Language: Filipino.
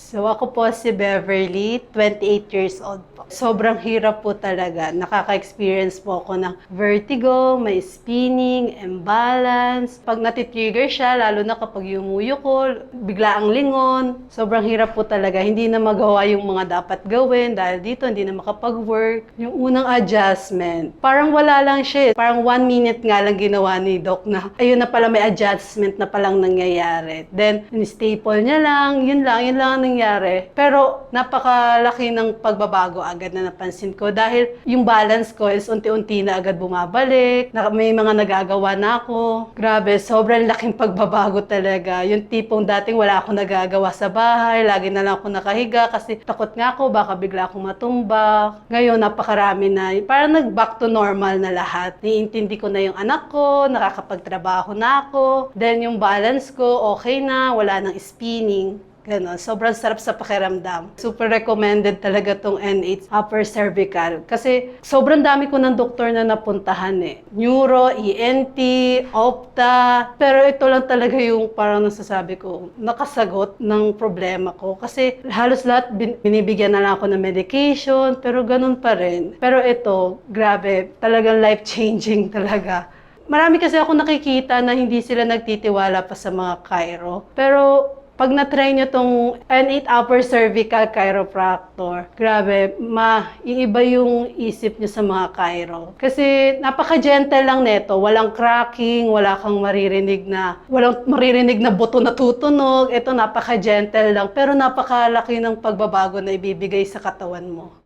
So ako po si Beverly, 28 years old po. Sobrang hirap po talaga. Nakaka-experience po ako ng vertigo, may spinning, imbalance. Pag natitrigger siya, lalo na kapag yumuyo ko, bigla ang lingon. Sobrang hirap po talaga. Hindi na magawa yung mga dapat gawin dahil dito hindi na makapag-work. Yung unang adjustment, parang wala lang siya. Parang 1 minute nga lang ginawa ni Doc na ayun na pala may adjustment na palang nangyayari. Then, staple niya lang, yun lang ang nangyari. Pero napakalaki ng pagbabago agad na napansin ko dahil yung balance ko is unti-unti na agad bumabalik. May mga nagagawa na ako. Grabe, sobrang laking pagbabago talaga. Yung tipong dating wala akong nagagawa sa bahay, lagi na lang ako nakahiga kasi takot nga ako, baka bigla akong matumbak. Ngayon, napakarami na. Parang nag-back to normal na lahat. Niintindi ko na yung anak ko, nakakapagtrabaho na ako. Then yung balance ko, okay na, wala nang spinning. Ganon. Sobrang sarap sa pakiramdam. Super recommended talaga tong N8 upper cervical. Kasi sobrang dami ko ng doktor na napuntahan eh. Neuro, ENT, Opta. Pero ito lang talaga yung parang nasasabi ko, nakasagot ng problema ko. Kasi halos lahat binibigyan na lang ako ng medication, pero ganun pa rin. Pero ito, grabe, talagang life-changing talaga. Marami kasi ako nakikita na hindi sila nagtitiwala pa sa mga chiro. Pero pag na-try nyo tong N8 upper cervical chiropractor, grabe, iiba yung isip nyo sa mga chiro. Kasi napaka-gentle lang neto, walang cracking, walang maririnig na buto na tutunog. Ito napaka-gentle lang, pero napakalaki ng pagbabago na ibibigay sa katawan mo.